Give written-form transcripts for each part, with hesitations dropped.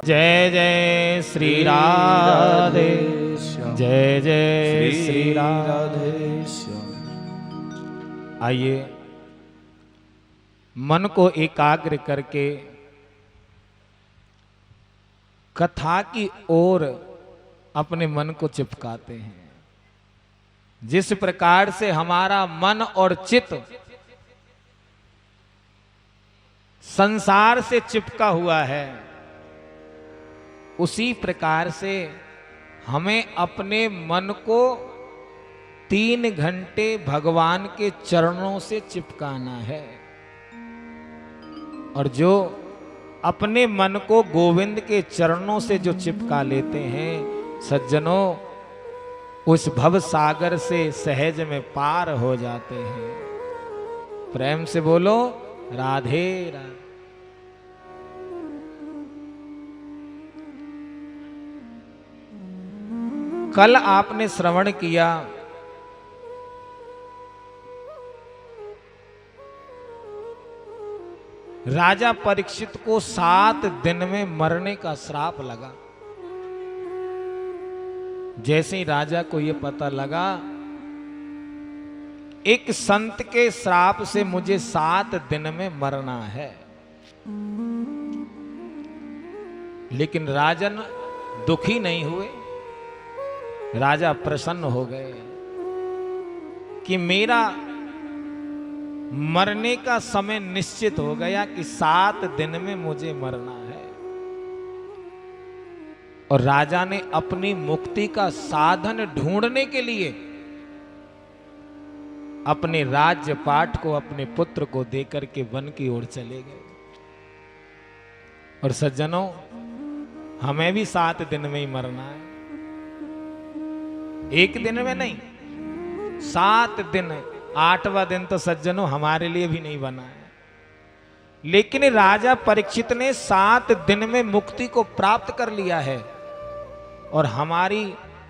जय जय श्री राधे, जय जय श्री राधे। आइए मन को एकाग्र करके कथा की ओर अपने मन को चिपकाते हैं। जिस प्रकार से हमारा मन और चित्त संसार से चिपका हुआ है, उसी प्रकार से हमें अपने मन को 3 घंटे भगवान के चरणों से चिपकाना है। और जो अपने मन को गोविंद के चरणों से जो चिपका लेते हैं सज्जनों, उस भव सागर से सहज में पार हो जाते हैं। प्रेम से बोलो राधे राधे। कल आपने श्रवण किया राजा परीक्षित को 7 दिन में मरने का श्राप लगा। जैसे ही राजा को यह पता लगा एक संत के श्राप से मुझे 7 दिन में मरना है, लेकिन राजन दुखी नहीं हुए। राजा प्रसन्न हो गए कि मेरा मरने का समय निश्चित हो गया कि 7 दिन में मुझे मरना है। और राजा ने अपनी मुक्ति का साधन ढूंढने के लिए अपने राज्य पाठ को अपने पुत्र को देकर के वन की ओर चले गए। और सज्जनों, हमें भी 7 दिन में ही मरना है, एक दिन में नहीं, 7 दिन। 8वां दिन तो सज्जनों हमारे लिए भी नहीं बना है, लेकिन राजा परीक्षित ने 7 दिन में मुक्ति को प्राप्त कर लिया है। और हमारी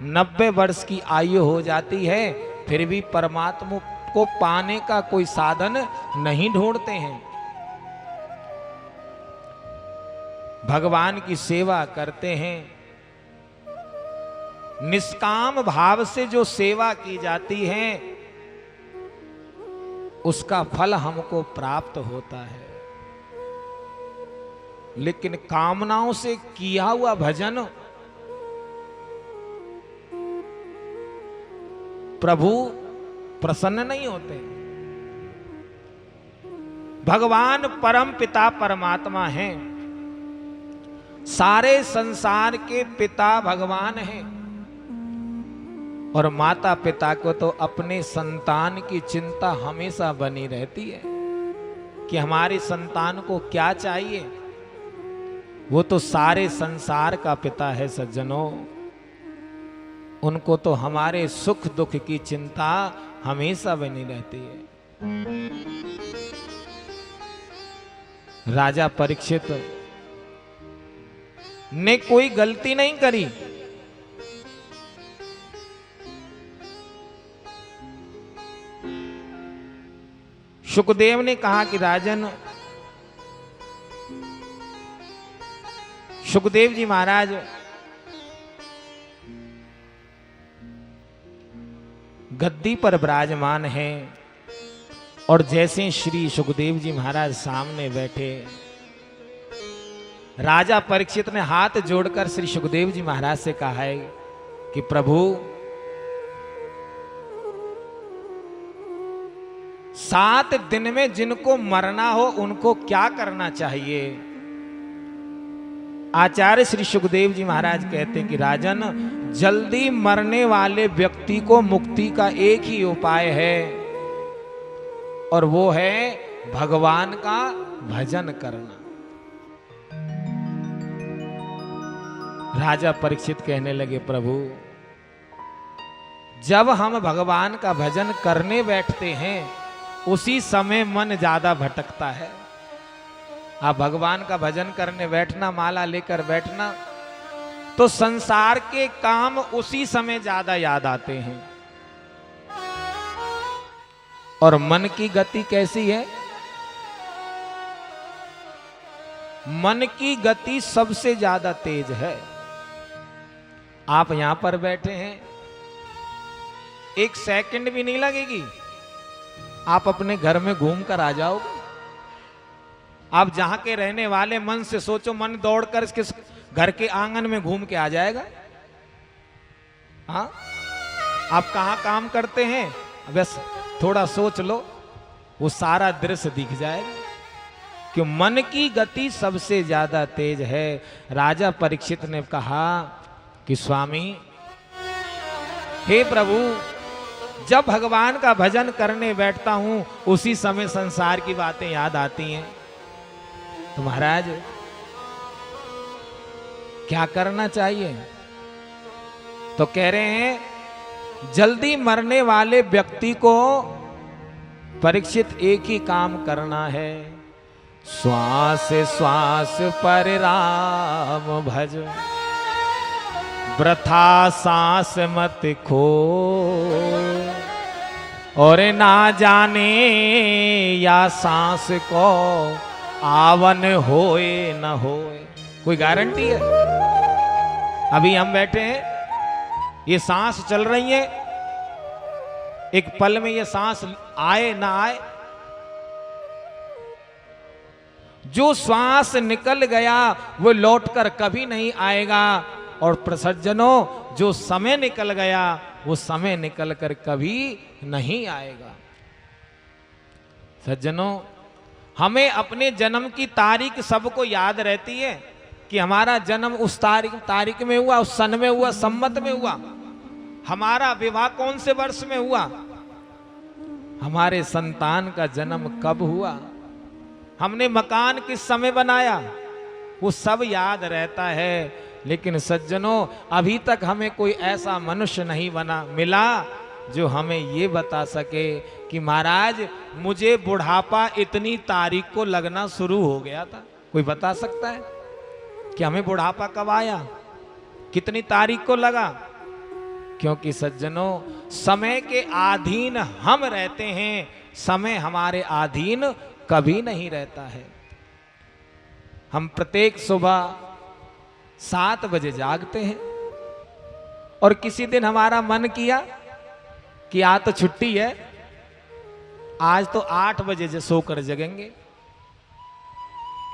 90 वर्ष की आयु हो जाती है, फिर भी परमात्मा को पाने का कोई साधन नहीं ढूंढते हैं। भगवान की सेवा करते हैं, निष्काम भाव से जो सेवा की जाती है उसका फल हमको प्राप्त होता है। लेकिन कामनाओं से किया हुआ भजन प्रभु प्रसन्न नहीं होते। भगवान परम पिता परमात्मा हैं, सारे संसार के पिता भगवान हैं। और माता पिता को तो अपने संतान की चिंता हमेशा बनी रहती है कि हमारे संतान को क्या चाहिए। वो तो सारे संसार का पिता है सज्जनों, उनको तो हमारे सुख दुख की चिंता हमेशा बनी रहती है। राजा परीक्षित ने कोई गलती नहीं करी। सुखदेव ने कहा कि राजन, सुखदेव जी महाराज गद्दी पर विराजमान हैं। और जैसे श्री सुखदेव जी महाराज सामने बैठे, राजा परीक्षित ने हाथ जोड़कर श्री सुखदेव जी महाराज से कहा है कि प्रभु, 7 दिन में जिनको मरना हो उनको क्या करना चाहिए। आचार्य श्री सुखदेव जी महाराज कहते हैं कि राजन, जल्दी मरने वाले व्यक्ति को मुक्ति का एक ही उपाय है, और वो है भगवान का भजन करना। राजा परीक्षित कहने लगे, प्रभु, जब हम भगवान का भजन करने बैठते हैं उसी समय मन ज्यादा भटकता है। आप भगवान का भजन करने बैठना, माला लेकर बैठना, तो संसार के काम उसी समय ज्यादा याद आते हैं। और मन की गति कैसी है? मन की गति सबसे ज्यादा तेज है। आप यहां पर बैठे हैं, एक सेकंड भी नहीं लगेगी, आप अपने घर में घूम कर आ जाओगे। आप जहां के रहने वाले, मन से सोचो, मन दौड़कर इसके घर के आंगन में घूम के आ जाएगा। हाँ, आप कहां काम करते हैं, बस थोड़ा सोच लो, वो सारा दृश्य दिख जाएगा कि मन की गति सबसे ज्यादा तेज है। राजा परीक्षित ने कहा कि स्वामी, हे प्रभु, जब भगवान का भजन करने बैठता हूं उसी समय संसार की बातें याद आती हैं। तो महाराज क्या करना चाहिए? तो कह रहे हैं, जल्दी मरने वाले व्यक्ति को परीक्षित एक ही काम करना है, श्वास श्वास पर राम भज, वृथा सांस मत खो, और ना जाने या सांस को आवन होए न होए। कोई गारंटी है? अभी हम बैठे हैं, ये सांस चल रही है, एक पल में ये सांस आए ना आए। जो श्वास निकल गया वो लौटकर कभी नहीं आएगा, और सज्जनों, जो समय निकल गया वो समय निकल कर कभी नहीं आएगा। सज्जनों, हमें अपने जन्म की तारीख सबको याद रहती है कि हमारा जन्म उस तारीख में हुआ, उस सन में हुआ, सम्मत में हुआ। हमारा विवाह कौन से वर्ष में हुआ, हमारे संतान का जन्म कब हुआ, हमने मकान किस समय बनाया, वो सब याद रहता है। लेकिन सज्जनों, अभी तक हमें कोई ऐसा मनुष्य नहीं मिला जो हमें ये बता सके कि महाराज, मुझे बुढ़ापा इतनी तारीख को लगना शुरू हो गया था। कोई बता सकता है कि हमें बुढ़ापा कब आया, कितनी तारीख को लगा? क्योंकि सज्जनों, समय के अधीन हम रहते हैं, समय हमारे अधीन कभी नहीं रहता है। हम प्रत्येक सुबह 7 बजे जागते हैं, और किसी दिन हमारा मन किया कि आज तो छुट्टी है, आज तो 8 बजे सोकर जगेंगे।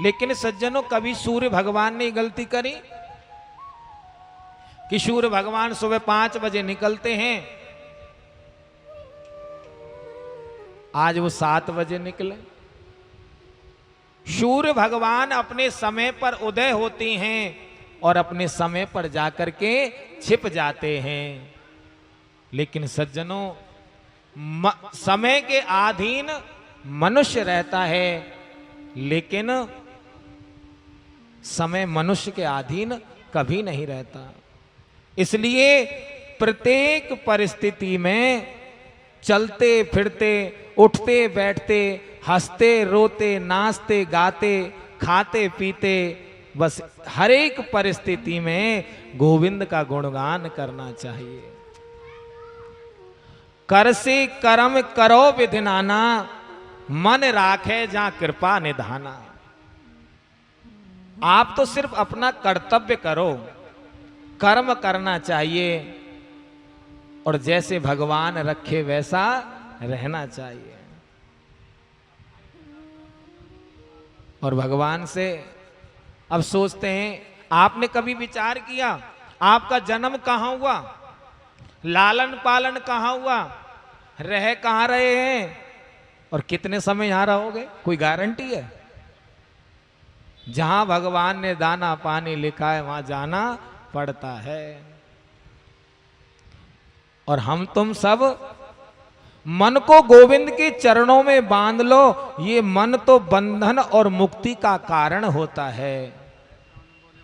लेकिन सज्जनों, कभी सूर्य भगवान ने गलती करी कि सूर्य भगवान सुबह 5 बजे निकलते हैं, आज वो 7 बजे निकले। सूर्य भगवान अपने समय पर उदय होती हैं और अपने समय पर जाकर के छिप जाते हैं। लेकिन सज्जनों, समय के अधीन मनुष्य रहता है, लेकिन समय मनुष्य के अधीन कभी नहीं रहता। इसलिए प्रत्येक परिस्थिति में चलते फिरते, उठते बैठते, हंसते रोते, नाचते गाते, खाते पीते, बस हर एक परिस्थिति में गोविंद का गुणगान करना चाहिए। कर से कर्म करो विधि नाना, मन राखे जहां कृपा निधाना। आप तो सिर्फ अपना कर्तव्य करो, कर्म करना चाहिए, और जैसे भगवान रखे वैसा रहना चाहिए। और भगवान से अब सोचते हैं, आपने कभी विचार किया आपका जन्म कहां हुआ, लालन पालन कहां हुआ, रह कहां रहे हैं, और कितने समय यहां रहोगे? कोई गारंटी है? जहां भगवान ने दाना पानी लिखा है वहां जाना पड़ता है। और हम तुम सब मन को गोविंद के चरणों में बांध लो, ये मन तो बंधन और मुक्ति का कारण होता है।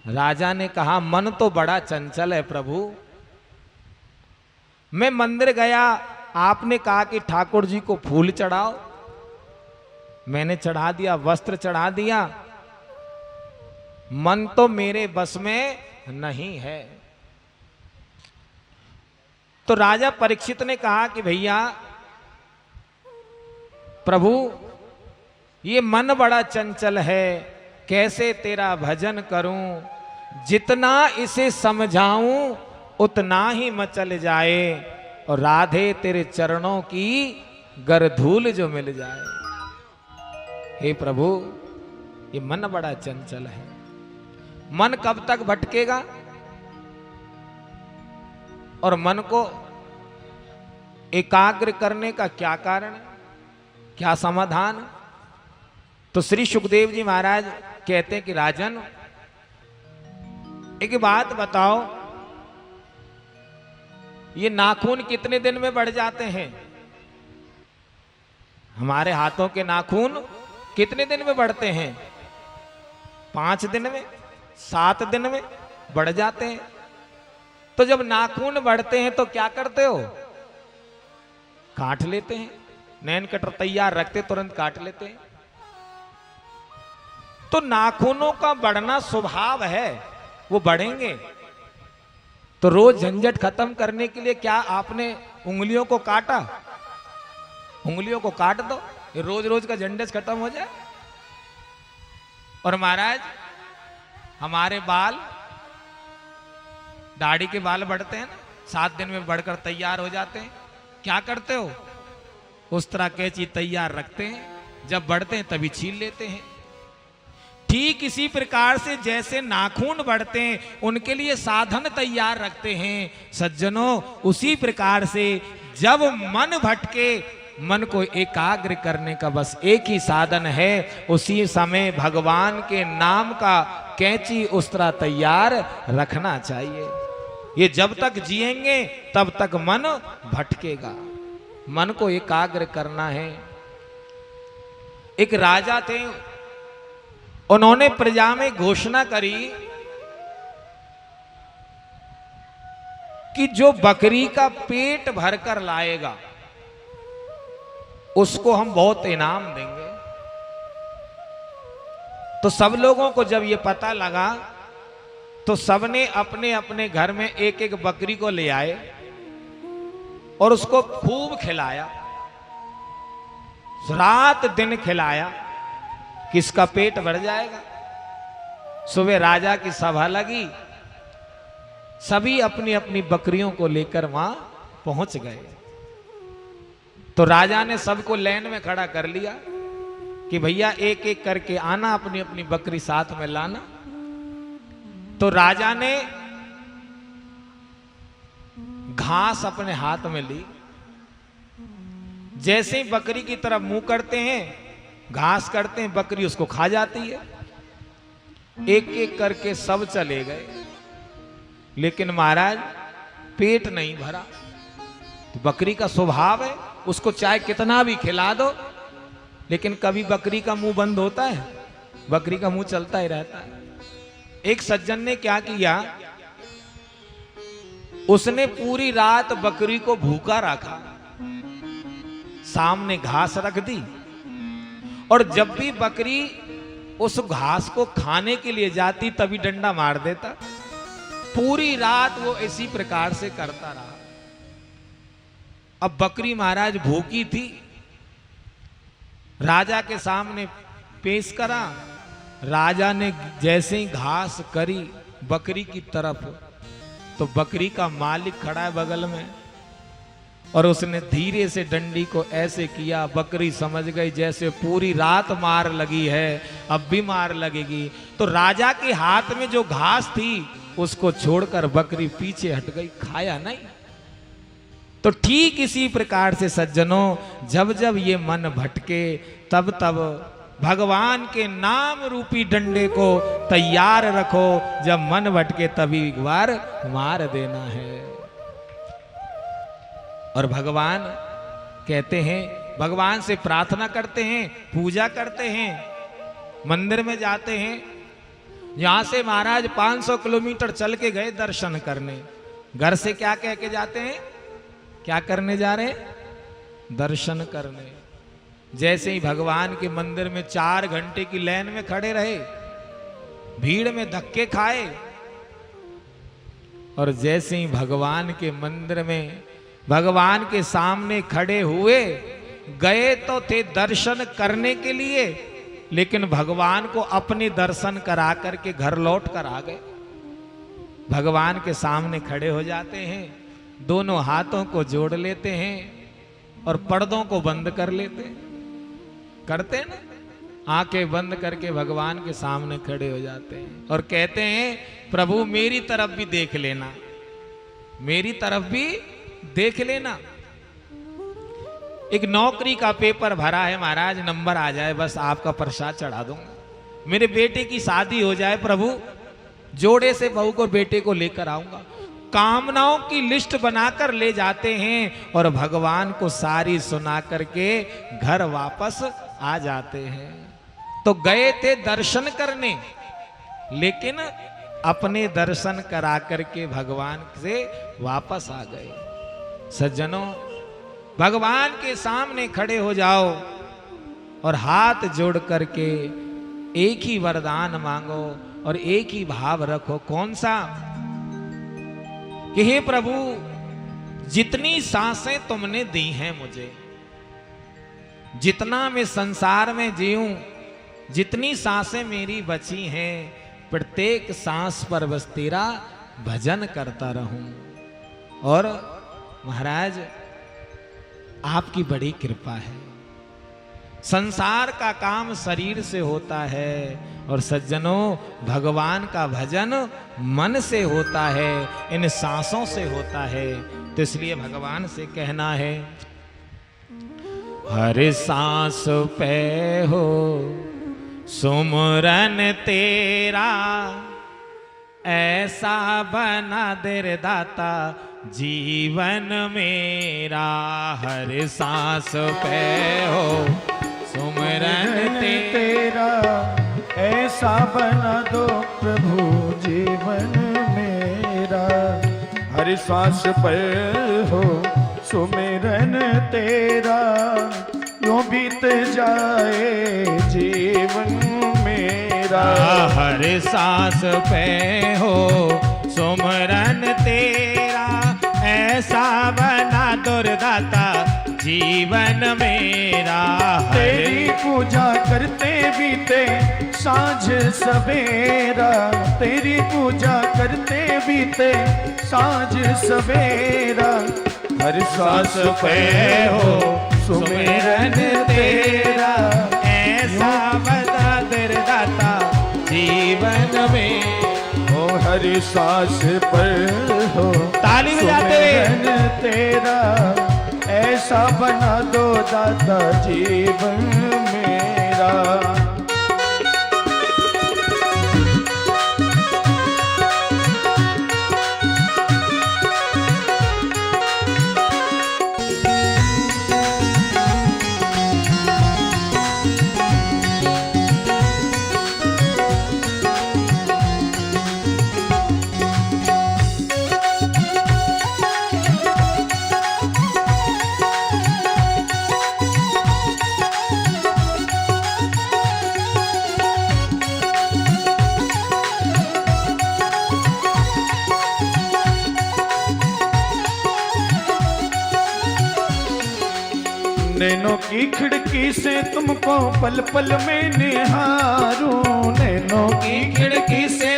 राजा ने कहा, मन तो बड़ा चंचल है प्रभु। मैं मंदिर गया, आपने कहा कि ठाकुर जी को फूल चढ़ाओ, मैंने चढ़ा दिया, वस्त्र चढ़ा दिया, मन तो मेरे बस में नहीं है। तो राजा परीक्षित ने कहा कि भैया प्रभु, ये मन बड़ा चंचल है, कैसे तेरा भजन करूं, जितना इसे समझाऊं उतना ही मचल जाए, और राधे तेरे चरणों की गरधूल जो मिल जाए। हे प्रभु, ये मन बड़ा चंचल है, मन कब तक भटकेगा, और मन को एकाग्र करने का क्या कारण, क्या समाधान। तो श्री सुखदेव जी महाराज कहते हैं कि राजन, एक बात बताओ, ये नाखून कितने दिन में बढ़ जाते हैं? हमारे हाथों के नाखून कितने दिन में बढ़ते हैं? 5 दिन में, 7 दिन में बढ़ जाते हैं। तो जब नाखून बढ़ते हैं तो क्या करते हो? काट लेते हैं, नैन कटर तैयार रखते, तुरंत काट लेते हैं। तो नाखूनों का बढ़ना स्वभाव है, वो बढ़ेंगे। तो रोज झंझट खत्म करने के लिए क्या आपने उंगलियों को काटा? उंगलियों को काट दो, ये रोज रोज का झंझट खत्म हो जाए। और महाराज, हमारे बाल, दाढ़ी के बाल बढ़ते हैं ना, 7 दिन में बढ़कर तैयार हो जाते हैं। क्या करते हो? उस तरह कैंची तैयार रखते हैं, जब बढ़ते हैं तभी छील लेते हैं। ठीक इसी प्रकार से जैसे नाखून बढ़ते हैं, उनके लिए साधन तैयार रखते हैं सज्जनों, उसी प्रकार से जब मन भटके, मन को एकाग्र करने का बस एक ही साधन है, उसी समय भगवान के नाम का कैंची उस तरह तैयार रखना चाहिए। ये जब तक जिएंगे तब तक मन भटकेगा, मन को एकाग्र करना है। एक राजा थे, उन्होंने प्रजा में घोषणा करी कि जो बकरी का पेट भरकर लाएगा उसको हम बहुत इनाम देंगे। तो सब लोगों को जब ये पता लगा तो सबने अपने अपने घर में एक एक बकरी को ले आए और उसको खूब खिलाया, रात दिन खिलाया, किसका पेट भर जाएगा। सुबह राजा की सभा लगी, सभी अपनी अपनी बकरियों को लेकर वहां पहुंच गए। तो राजा ने सबको लाइन में खड़ा कर लिया कि भैया एक एक करके आना, अपनी अपनी बकरी साथ में लाना। तो राजा ने घास अपने हाथ में ली, जैसे ही बकरी की तरफ मुंह करते हैं, घास करते हैं, बकरी उसको खा जाती है। एक एक करके सब चले गए, लेकिन महाराज पेट नहीं भरा। तो बकरी का स्वभाव है, उसको चाहे कितना भी खिला दो, लेकिन कभी बकरी का मुंह बंद होता है? बकरी का मुंह चलता ही रहता है। एक सज्जन ने क्या किया, उसने पूरी रात बकरी को भूखा रखा, सामने घास रख दी, और जब भी बकरी उस घास को खाने के लिए जाती तभी डंडा मार देता। पूरी रात वो इसी प्रकार से करता रहा। अब बकरी महाराज भूखी थी, राजा के सामने पेश करा। राजा ने जैसे ही घास करी बकरी की तरफ, तो बकरी का मालिक खड़ा है बगल में, और उसने धीरे से डंडी को ऐसे किया, बकरी समझ गई जैसे पूरी रात मार लगी है, अब भी मार लगेगी। तो राजा के हाथ में जो घास थी उसको छोड़कर बकरी पीछे हट गई, खाया नहीं। तो ठीक इसी प्रकार से सज्जनों, जब जब ये मन भटके तब तब भगवान के नाम रूपी डंडे को तैयार रखो, जब मन भटके तभी एक बार मार देना है। और भगवान कहते हैं, भगवान से प्रार्थना करते हैं, पूजा करते हैं, मंदिर में जाते हैं। यहां से महाराज 500 किलोमीटर चल के गए दर्शन करने। घर से क्या कह के जाते हैं? क्या करने जा रहे हैं? दर्शन करने। जैसे ही भगवान के मंदिर में 4 घंटे की लाइन में खड़े रहे, भीड़ में धक्के खाए, और जैसे ही भगवान के मंदिर में भगवान के सामने खड़े हुए, गए तो थे दर्शन करने के लिए, लेकिन भगवान को अपने दर्शन करा करके घर लौट कर आ गए। भगवान के सामने खड़े हो जाते हैं, दोनों हाथों को जोड़ लेते हैं और पर्दों को बंद कर लेते हैं। करते हैं ना, आंखें बंद करके भगवान के सामने खड़े हो जाते हैं और कहते हैं प्रभु मेरी तरफ भी देख लेना, मेरी तरफ भी देख लेना। एक नौकरी का पेपर भरा है महाराज, नंबर आ जाए बस आपका प्रसाद चढ़ा दूंगा। मेरे बेटे की शादी हो जाए प्रभु, जोड़े से बहू को बेटे को लेकर आऊंगा। कामनाओं की लिस्ट बनाकर ले जाते हैं और भगवान को सारी सुना करके घर वापस आ जाते हैं। तो गए थे दर्शन करने, लेकिन अपने दर्शन करा करके भगवान से वापस आ गए। सज्जनों, भगवान के सामने खड़े हो जाओ और हाथ जोड़ करके एक ही वरदान मांगो और एक ही भाव रखो। कौन सा? कि हे प्रभु, जितनी सांसें तुमने दी हैं मुझे, जितना मैं संसार में जीऊं, जितनी सांसें मेरी बची हैं, प्रत्येक सांस पर बस तेरा भजन करता रहूं। और महाराज आपकी बड़ी कृपा है। संसार का काम शरीर से होता है और सज्जनों भगवान का भजन मन से होता है, इन सांसों से होता है। तो इसलिए भगवान से कहना है, हर सांस पे हो सुमरन तेरा, ऐसा बना दे दाता जीवन मेरा। हर सांस पे हो सुमरन तेरा, ऐसा बना दो प्रभु जीवन मेरा। हर सांस पर हो सुमिरन तेरा, यूं बीत जाए जीवन मेरा। हर सांस पे हो सुमरन तेरा, ऐसा बना दुर्दाता जीवन मेरा। तेरी पूजा करते बीते सांझ सवेरा, तेरी पूजा करते बीते सांझ सवेरा। हर सांस पे हो सुमिरन तेरा, ऐसा बना दुर्दाता जीवन में। ओ हर सांस पर हो ताली बजाते सुमिरन तेरा, ऐसा बना दो दाता जीवन मेरा। नैनों की खिड़की से तुमको पल पल में निहारूं, नैनों की खिड़की से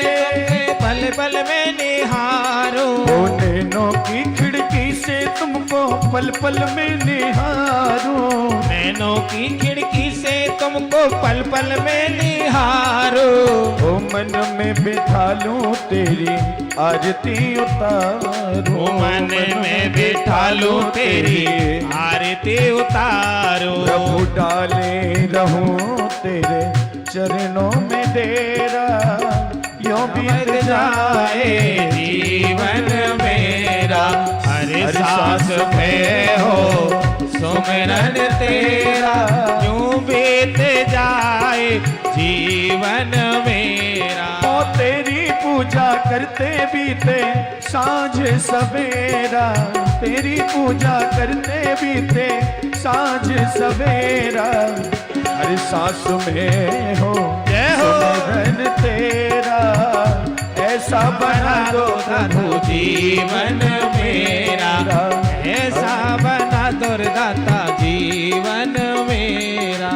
पल पल में निहारूं। ओ नैनों की खिड़की से तुमको पल पल में निहारूं, नैनों की खिड़की से तुमको पल पल में निहारूं। ओ मन में बिठा लूं तेरी आरती उतारूं, मन में बिठा लूं तेरी आरती उतारूं। प्रभु डाले रहूं तेरे चरणों में डेरा, यूं बीत जाए जीवन मेरा। हर सांस पे हो सुमिरन तेरा, यूं बीत जाए जीवन मेरा। ओ तेरी पूजा करते बीते सांझ सवेरा, तेरी पूजा करते बीते सांझ सवेरा। हर सांस में हो सुमिरन तेरा, ऐसा बना दो प्रभु जीवन मेरा, ऐसा बना दुर्दाता जीवन मेरा।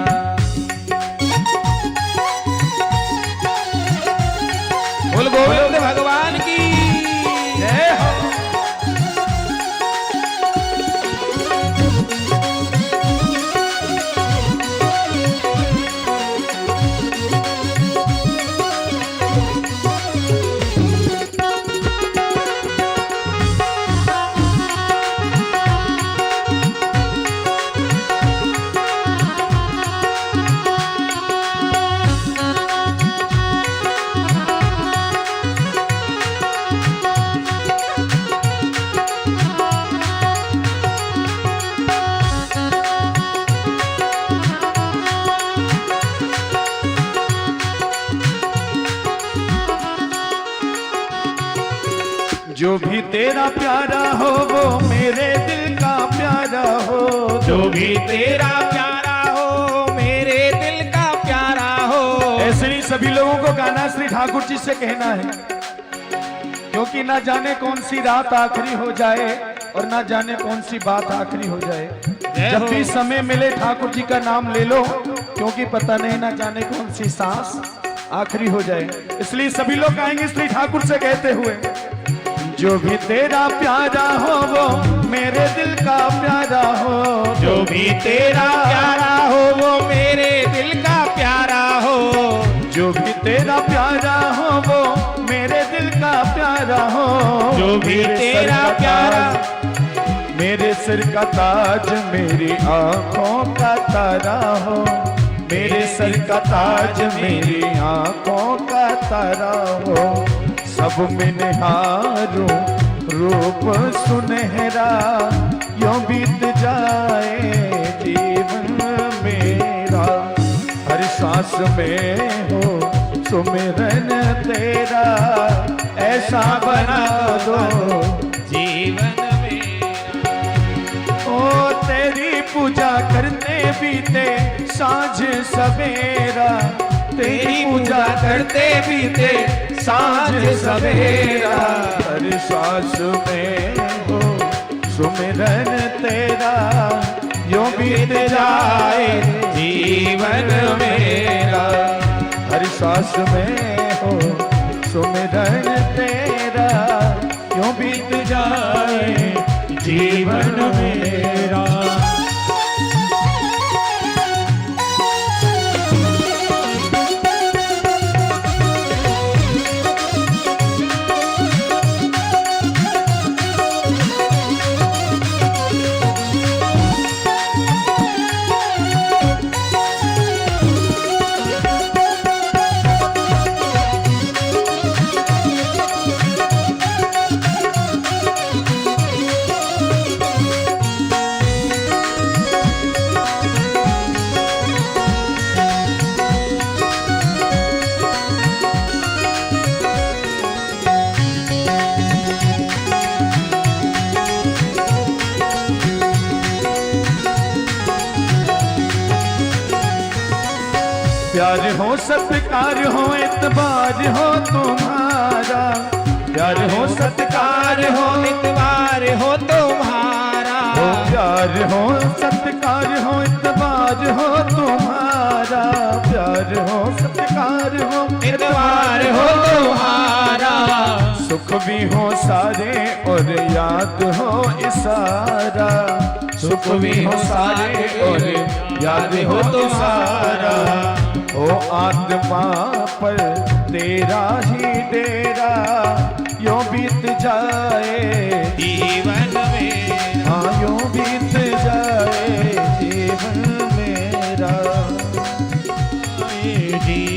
जो भी तेरा प्यारा हो वो मेरे दिल का प्यारा हो। जो भी तेरा प्यारा हो मेरे दिल का प्यारा हो। ऐसे ही सभी लोगों को गाना श्री ठाकुर जी से कहना है, क्योंकि ना जाने कौन सी रात आखिरी हो जाए और ना जाने कौन सी बात आखिरी हो जाए। जब भी समय मिले ठाकुर जी का नाम ले लो, क्योंकि पता नहीं ना जाने कौन सी सांस आखिरी हो जाए। इसलिए सभी लोग गाएंगे श्री ठाकुर से कहते हुए, जो भी तेरा प्यारा हो वो मेरे दिल का प्यारा हो। जो भी तेरा प्यारा हो वो मेरे दिल का प्यारा हो। जो भी तेरा प्यारा हो वो मेरे दिल का प्यारा हो। जो भी तेरा प्यारा मेरे सिर का ताज मेरी आंखों का तारा हो। मेरे सिर का ताज मेरी आंखों का तारा हो। सब में निहारूं रूप सुनहरा, यूं बीत जाए जीवन मेरा। हर सांस में हो सुमिरन तेरा, ऐसा बना दो जीवन मेरा। ओ तेरी पूजा करते बीते सांझ सवेरा। तेरी पूजा करते बीते सांझ सवेरा। हर सांस में हो सुमिरन तेरा, यूं बीत जाए जीवन मेरा। हर सांस में हो सुमिरन तेरा, यूं बीत जाए जीवन मेरा। प्यार हो सत्कार हो इतबार हो तुम्हारा। प्यार हो सत्कार हो इतबार हो तुम्हारा। हो प्यार हो सत्कार हो इतबार हो तुम्हारा। प्यार हो सत्कार हो इतबार हो तुम्हारा। सुख भी हो सारे और याद हो इशारा। सुख भी हो सारे और याद हो तुम्हारा। ओ आत्मा पर तेरा ही डेरा, यूं बीत जाए जीवन मेरा। हाँ यूं बीत जाए जीवन मेरा। जीवन